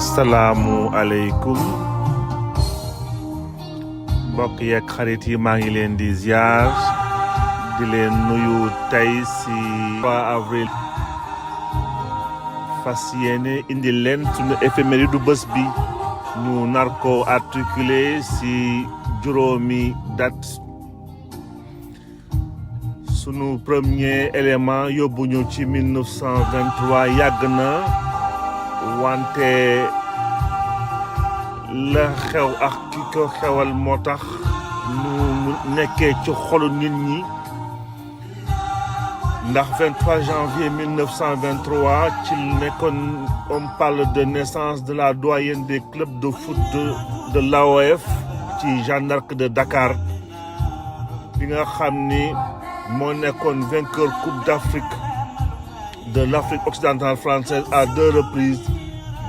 asalaamualeykum mbokk yeeg xarit yi maa ngi leen di ziar di leen nuyu tey si 3 avril fas yéene indi leen sunu éphéméride du bés bi ñu nar ko articulé si juróomi date sunu premier élément yóbbu ñu ci 1923 yàgg na wante la xew ak ki ko xewal moo tax ñu nekkee ci xolu nit ñi ndax 23 janvier 1923 ci nekkoon on parle de naissance de la doyenne des clubs de foot de l'AOF ci Jeanne d'Arc de Dakar bi nga xam ni moo nekkoon vainqueur Coupe d'Afrique de l'Afrique occidentale française à 2 reprises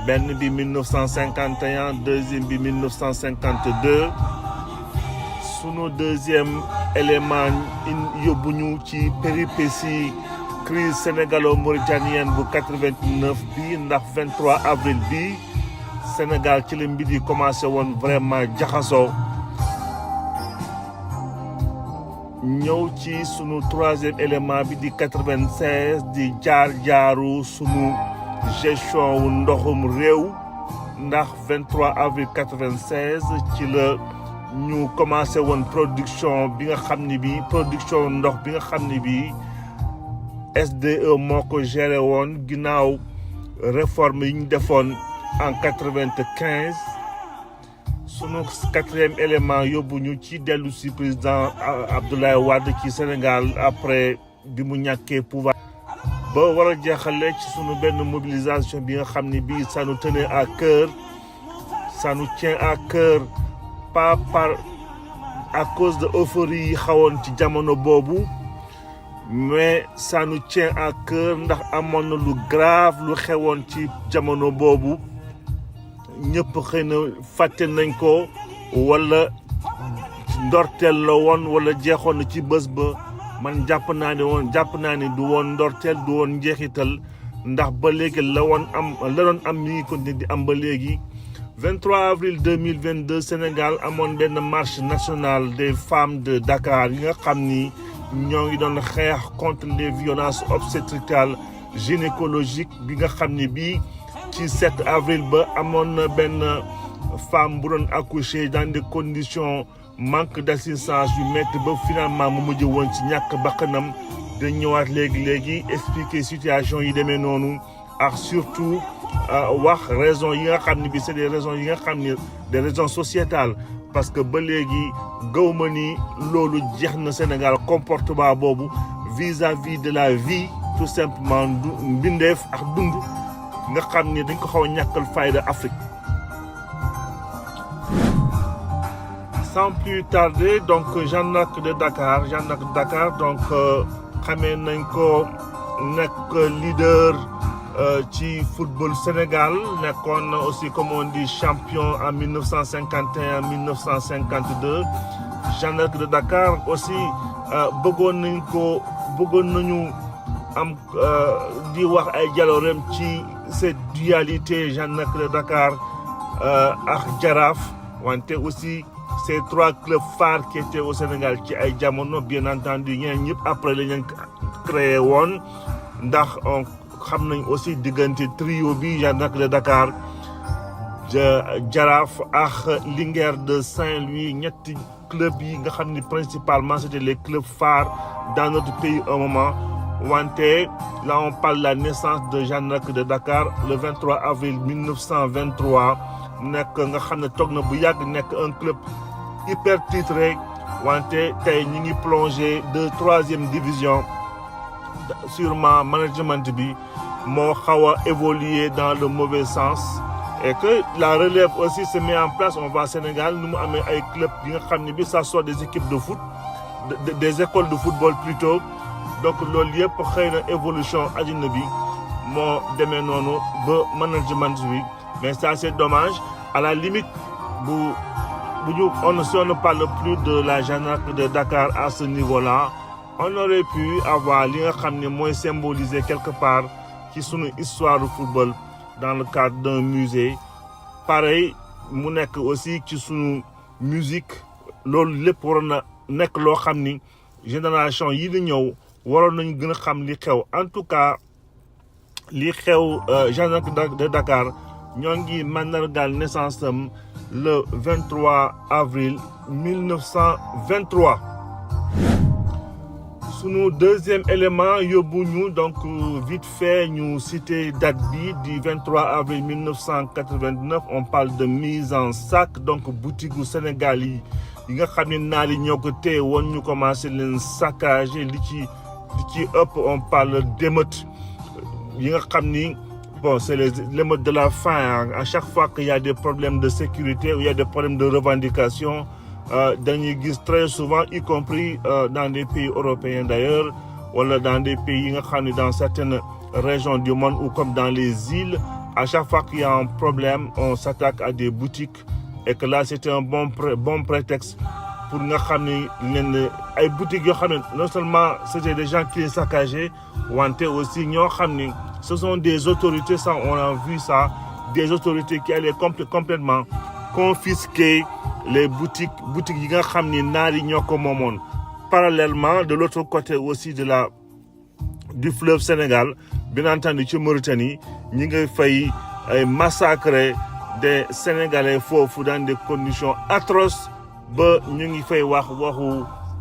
benn bi 1951 deuxième bi 1952 sunu deuxième élément yóbbu ñu ci péripétie crise sénégalo-mauritanienne bu 89 bi ndax 23 avril bi Sénégal ci la mbir yi commencé woon vraiment jaxasoo ñëw ci sunu troisième élément bi di 96 di jaar-jaaru sunu gestion wu ndoxum réew ndax 23 avril 96 ci la ñu commencé woon production bi nga xam ni bi production ndox bi nga xam ni bi SDE moo ko géré woon ginnaaw réforme yi ñu defoon en 95 sunu quatrième élément yóbbu ñu ci dellu si président Abdoulaye Wade ci Sénégal après bi mu ñàkkee pouvoir ba war a jeexale ci sunu benn mobilisation bi nga xam ni bii ça nous tenait à cœur ça nous tient à cœur pas par à cause de euphorie yi xawoon ci jamono boobu mais ça nous tient à cœur ndax amoon na lu grave lu xewoon ci jamono boobu ñëpp xëy na fàtte nañ ko wala ndorteel la woon wala jeexoon na ci bés ba man jàpp naa ni du woon ndorteel du woon njeexital ndax ba léegi la doon am mi ngi continuer di am ba léegi 23 avril 2022 Sénégal amoon benn marche nationale des femmes de Dakar yi nga xam ni ñoo ngi doon xeex contre les violences obstétricales gynécologiques bi nga xam ni bii ci 7 avril ba amoon na benn femme bu doon accoucher dans des conditions manque d'assistance yu métti ba finalement mu mujj woon ci ñàkk bakkanam da ñëwaat léegi expliquer situation yi demee noonu ak surtout wax raison yi nga xam ne bi c'est des raisons yi nga xam ne des raisons sociétales parce que ba léegi gëwma ni loolu jeex na Sénégal comportement boobu vis-à-vis de la vie tout simplement mbindeef ak dund nga xam ni dañ ko xaw a ñàkkal fayda Afrique. Sans plus tarder donc Jeanne d'Arc de Dakar donc xamee nañ ko nekk leader ci football Sénégal nekkoon aussi comme on dit champion en 1951 1952 Jeanne d'Arc de Dakar aussi bëggoon nañu am di wax ay jaloorem ci cette dualité Jeanne d'Arc de Dakar ak Jaraaf wante aussi ces 3 clubs phares qui étaient au Sénégal ci ay jamono bien entendu ñeneen ñëpp après la ñu créé woon ndax on xam nañ aussi diggante trio bi Jeanne d'Arc de Dakar Jaraaf ak Linguère de Saint-Louis ñetti clubs yi nga xam ni principalement c'était les clubs phares dans notre pays un moment wante là on parle de la naissance de Jeanne d'Arc de Dakar le 23 avril 1923 nekk nga xam ne toog na bu yàgg nekk un club hyper titré wante tey ñi ngi plongé de 3e division sûrement management bi moo xaw a évoluer dans le mauvais sens et que la relève aussi se met en place on va Sénégal nu mu amee ay club yi nga xam ne bi ça soit des équipes de foot des écoles de football plutôt donc loolu yëpp xëy na évolution adduna bi moo demee noonu ba management bi mais ça c'est dommage à la limite on ne parle plus de la Jeanne d'Arc de Dakar à ce niveau-là on aurait pu avoir li nga xam ne mooy symboliser quelque part ci sunu histoire du football dans le cadre d'un musée pareil mu nekk aussi ci sunu musique loolu lépp waroon na nekk loo xam ni génération yi di ñëw waroon nañu gën a xam li xew en tout cas li xew gendarmerie de Dakar ñoo ngi mandargaal naissance am le 23 avril 1923. Sunu deuxième élément yóbbu ñu donc vite fait ñu citer date bi du 23 avril 1989 on parle de mise en sac donc boutique gu Sénégal yi nga xam ne naar yi ñoo ko téye woon ñu commencé leen saccager li ci ëpp on parle d'émeutes yi nga xam ni bon c'est l'émeute de la faim à chaque fois qu'il y a des problèmes de sécurité ou il y a des problèmes de revendication dañuy gis très souvent y compris dans des pays européens d'ailleurs wala dans des pays yi nga xam ne dans certaines régions du monde ou comme dans les îles à chaque fois qu'il y a un problème on s'attaque à des boutiques et que là c'était un bon prétexte pour nga xam ne leen ay boutiques yoo xam ne non seulement c'était des gens qui les saccageaient wante aussi ñoo xam ni ce sont des autorités ça on a vu ça des autorités qui allaient complètement confisquer les boutiques yi nga xam ni naar yi ñoo ko moomoon. Parallèlement de l'autre côté aussi du fleuve Sénégal bien entendu ci Mauritanie ñi nga fay ay massacrer des Sénégalais foofu dans des conditions atroces ba ñu ngi fay waxu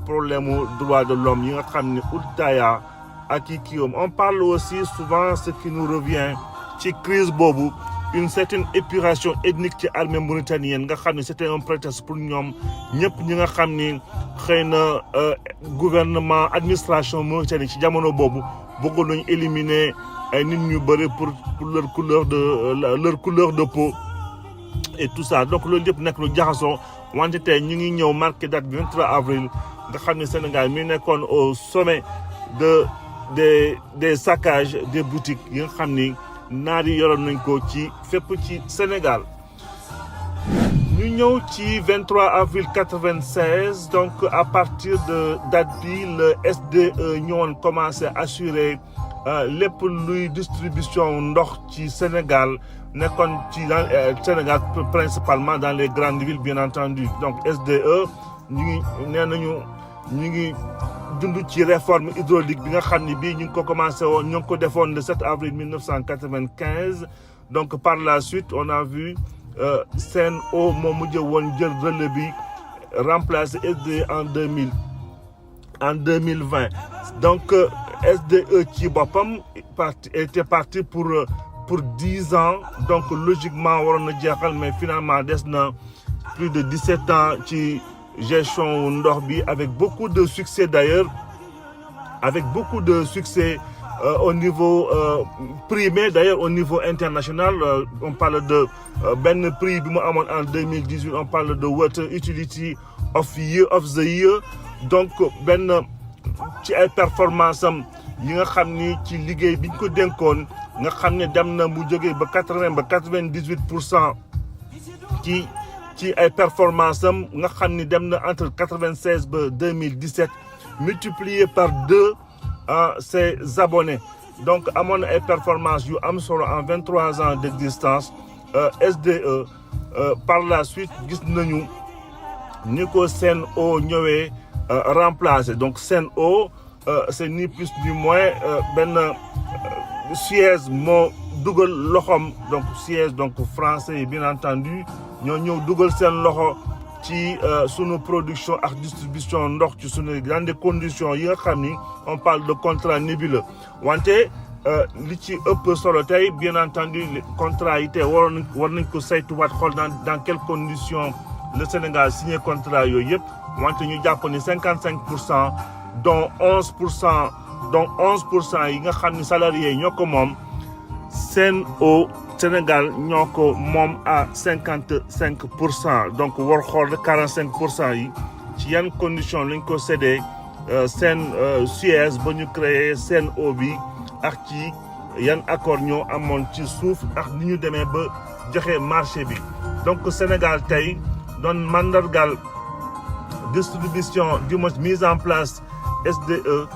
problème mu droit de l'homme yi nga xam ne Oultaya ak Kiom on parle aussi souvent ce qui nous revient ci crise boobu une certaine épuration ethnique ci armée mauritanienne nga xam ne c'était un prétexte pour ñoom ñëpp ñi nga xam ni xëy na gouvernement administration mauritanie ci jamono boobu bëggoon nañu éliminer ay nit ñu bëri pour leur couleur de peau et tout ça donc loolu yëpp nekk lu jaxasoo wante tey ñu ngi ñëw marqué date 23 avril nga xam ne Sénégal mi nekkoon au sommet des saccages des boutiques yi nga xam ni naar yi yoroon nañ ko ci fépp ci Sénégal. ñu ñëw ci 23 avril 96 donc à partir de date bi le SDE ñëwoon commencé assurer lépp luy distribution ndox ci Sénégal nekkoon ci dans Sénégal principalement dans les grandes villes bien entendu donc SDE ñu ngi dund ci réforme hydraulique bi nga xam ne bii ñu ngi ko commencé woon ñu ngi ko defoon le 7 avril 1995 donc par la suite on a vu Sen'Eau moo mujj woon jël relais bi remplacé SDE en 2020 donc SDE ci boppam était parti pour 10 ans donc logiquement waroon na jeexal mais finalement des na plus de 17 ans ci gestion ndox bi avec beaucoup de succès d'ailleurs avec beaucoup de succès au niveau primé d'ailleurs au niveau international on parle de benn prix bi mu amoon en 2018 on parle de Water Utility of the Year donc benn ci ay performance am yi nga xam ni ci liggéey bi ñu ko dénkoon nga xam ne dem na mu jógee ba 98% ci ay performance am nga xam ni dem na entre 96 ba 2017 multiplié par 2 ses abonnés donc amoon na ay performance yu am solo en 23 ans d'existence SDE par la suite gis nañu ni ko Sen'Eau ñëwee remplacer donc Sen'Eau c'est ni plus ni moins benn Suez moo dugal loxoom donc Suez donc français yi bien entendu ñoo ñëw dugal seen loxo ci sunu production ak distribution ndox ci sunu dans des conditions yi nga xam ni on parle de contrat nébuleux wante li ci ëpp solo tey bien entendu contrat yi tey war nañ ko saytuwaat xool dans quelles conditions le Sénégal signé contrat yooyu yëpp wante ñu jàpp ni 55% dont 11% yi nga xam ni salariés yi ñoo ko moom Sen'Eau Sénégal ñoo ko moom à 55% donc war xool 45% yi ci yan condition lañ ko séddee Suez ba ñu créé Sen'Eau bi ak ci yan accord ñoo amoon ci suuf ak ni ñu demee ba joxe marché bi donc Sénégal tey doon mandargal distribution du moins mise en place SDE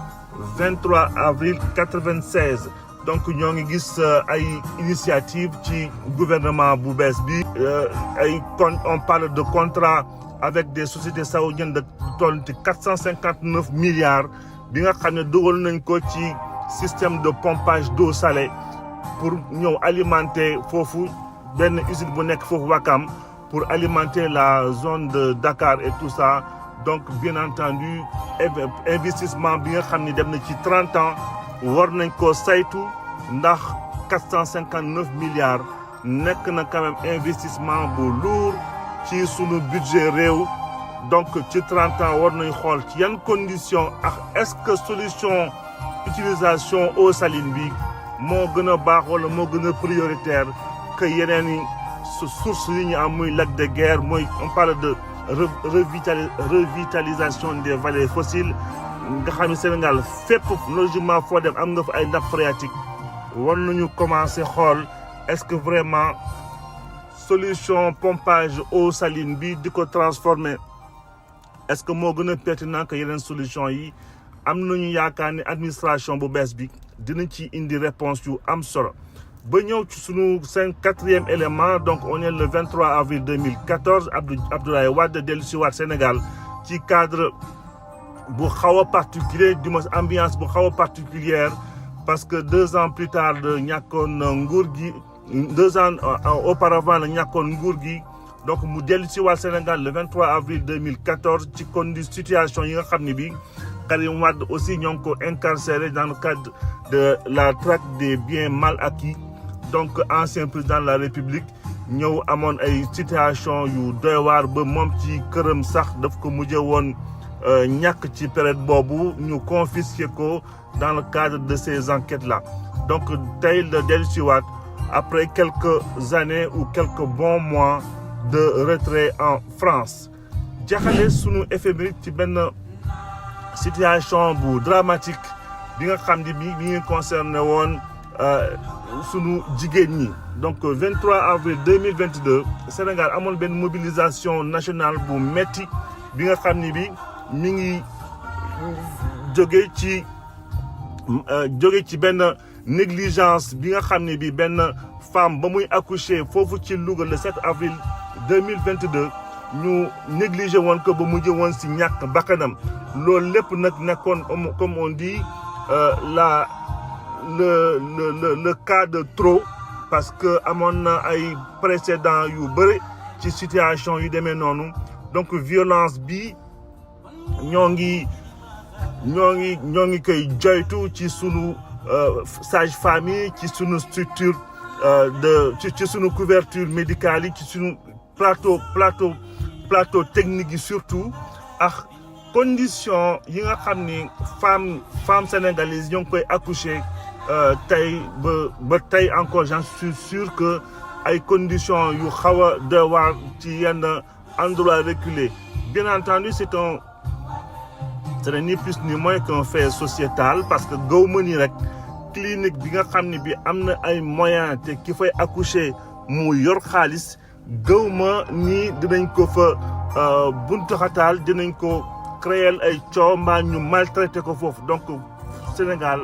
23 avril 96 donc ñoo ngi gis ay initiative ci gouvernement bu bees bi on parle de contrat avec des sociétés saoudiennes de toll ci 459 milliards bi nga xam ne dugal nañ ko ci système de pompage d'eau salée pour ñëw alimenter foofu benn usine bu nekk foofu Wakam pour alimenter la zone de Dakar et tout ça. Donc bien entendu investissement bi nga xam ne dem na ci 30 ans war nañ ko saytu ndax 459 milliards nekk na quand même investissement bu lourd ci sunu budget réew. Donc ci 30 ans war nañ xool ci yan conditions ak est-ce que solution utilisation eau saline bi moo gën a baax wala moo gën a prioritaire que yeneen i sources yi ñu am muy lac de Guiers mooy on parle de revitalisation des vallées fossiles nga xam ne Sénégal fépp logiquement foo dem am nga fa ay nappes phréatiques war nañu commencer xool est-ce que vraiment solution pompage eau saline bi di ko transformer est-ce que moo gën a pertinent que yeneen solution yi. am nañu yaakaar ne administration bu bees bi dinañ ci indi réponse yu am solo ba ñëw ci sunu 4e élément. Donc on est le 23 avril 2014 Abdoulaye Wade dellu si waat Sénégal ci cadre bu xaw a particulier du moins ambiance bu xaw a particulière parce que 2 ans plus tard de ñàkkoon nguur gi 2 ans auparavant la ñàkkoon nguur gi. Donc mu dellu si waat Sénégal le 23 avril 2014 ci situation yi nga xam ne bi Karim Wade aussi ñoo ngi ko incarcéré dans le cadre de la traque des biens mal acquis. Donc ancien président de la République ñëw amoon ay situation yu doy waar ba moom ci këram sax daf ko mujjee woon ñàkk ci période boobu ñu confisqué ko dans le cadre de ces enquêtes là. Donc tey la dellu si waat après quelques années ou quelques bons mois de retrait en France. jaxale sunu éphéméride ci benn situation bu dramatique bi nga xam ne bi ngi concerné woon sunu jigéen ñi. Donc 23 avril 2022 Sénégal amoon benn mobilisation nationale bu metti bi nga xam ne bi mi ngi jóge ci benn négligence bi nga xam ne bi benn femme ba muy accoucher foofu ci Louga le 7 avril 2022 ñu négligé woon ko ba mujj woon si ñàkk bakkanam loolu lépp nag nekkoon comme on dit le cas de trop parce que amoon na ay précédents yu bëri ci situation yu demee noonu. Donc violence bi ñoo ngi koy joytu ci sunu sage-femme yi ci sunu structure ci sunu couverture médicale yi ci sunu plateau technique yi surtout ak condition yi nga xam ni femme sénégalaise ñoo ngi koy accoucher tey ba tey encore j'en suis sûr que ay conditions yu xaw a doy waar ci yenn endroit reculé. Bien entendu ce n'est ni plus ni moins qu'un fait sociétal parce que gawma ni rek clinique bi nga xam ne bi am na ay moyens te ki fay accoucher mu yor xaalis gawma ni dinañ ko fa buntuxataal dinañ ko créer ay coow mbaa ñu maltraité ko foofu. Donc Sénégal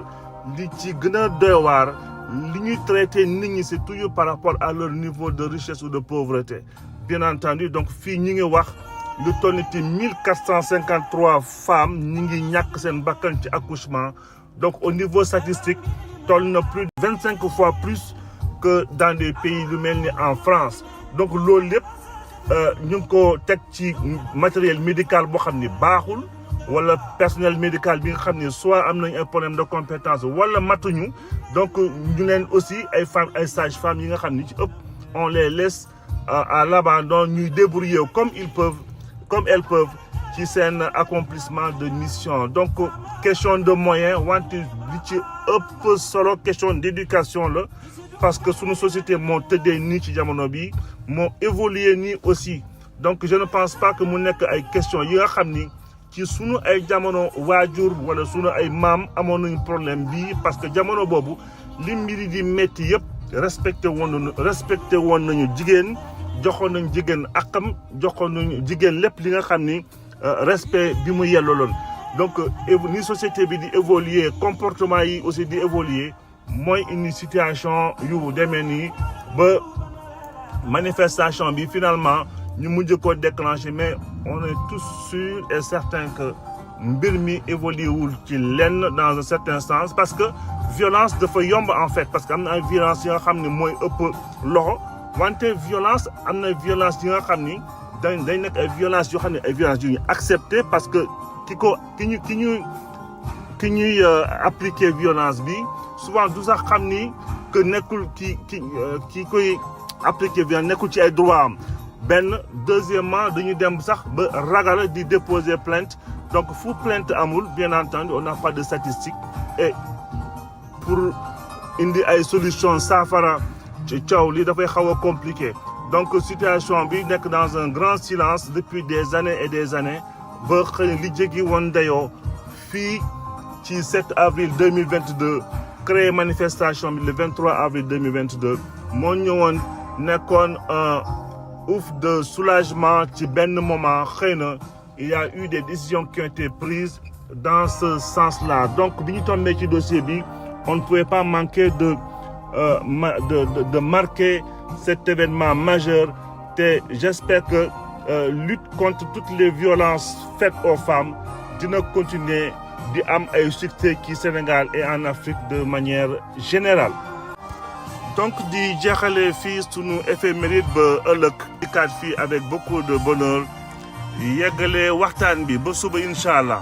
li ci gën a doy waar li ñuy traité nit ñi c'est toujours par rapport à leur niveau de richesse ou de pauvreté. Bien entendu donc fii ñi ngi wax lu toll ci 1453 femmes ñi ngi ñàkk seen bakkan ci accouchement. Donc au niveau statistique toll na plus de 25 fois plus que dans des pays lu mel ni en France. Donc loolu lépp ñu ngi ko teg ci matériel médical boo xam ni baaxul wala personnel médical bi nga xam ni soit am nañ un problème de compétence wala matuñu. Donc ñu leen aussi ay femmes ay sages-femmes yi nga xam ni ci ëpp on les laisse à l'abandon ñuy débrouiller comme elles peuvent ci seen accomplissement de mission. Donc question de moyens wante li ci ëpp solo question d'éducation la parce que sunu société moo tëddee nii ci jamono bi moo évolué nii aussi. Donc je ne pense pas que mu nekk ay question yi nga xam ni ci sunu ay jamono waajur wala sunu ay maam amoon nañu problème bii parce que jamono boobu li mbiri di métti yëpp respecté woon nañu jigéen joxoon nañu jigéen akam joxoon nañu jigéen lépp li nga xam ni respect bi mu yellooloon. Donc ni société bi di évoluer comportement yi aussi di évoluer mooy indi situation yu demee nii ba manifestation bi finalement ñu mujj ko déclencher mais on est tous sûrs et certains que mbir mi évolue wul ci lenn dans un certain sens parce que violence dafa yomb en fait parce que am na ay violence yi nga xam ne mooy ëpp loxo wante violence am na violence yi nga xam ni day nekk ay violence yoo xam ne ay violence yu ñu accepté parce que ki ñuy appliquer violence bi souvent du sax xam ni que nekkul ki koy appliquer violence nekkul ci ay droit am benn deuxièmement dañu dem sax ba ragal di déposer plainte donc fu plainte amul bien entendu on n'a pas de statistiques et pour indi ay solution saafara ci coow li dafay xaw a compliqué donc situation bi nekk dans un grand silence depuis des années et des années ba xëy li jéggi woon dayoo fii ci 7 avril 2022 créé manifestation bi le 23 avril 2022 moo ñëwoon nekkoon un ouf de soulagement ci benn moment xëy na il y a eu des décisions qui ont été prises dans ce sens-là donc bi ñu tombé ci dossier bi on ne pouvait pas manquer de marquer cet événement majeur te j'espère que lutte contre toutes les violences faites aux femmes dina continuer di am ay succès ci Sénégal et en Afrique de manière générale. donc di jeexale fii sunu éphéméride ba ëllëg dikkaat fii avec beaucoup de bonheur yeggale waxtaan bi ba suba incha allah.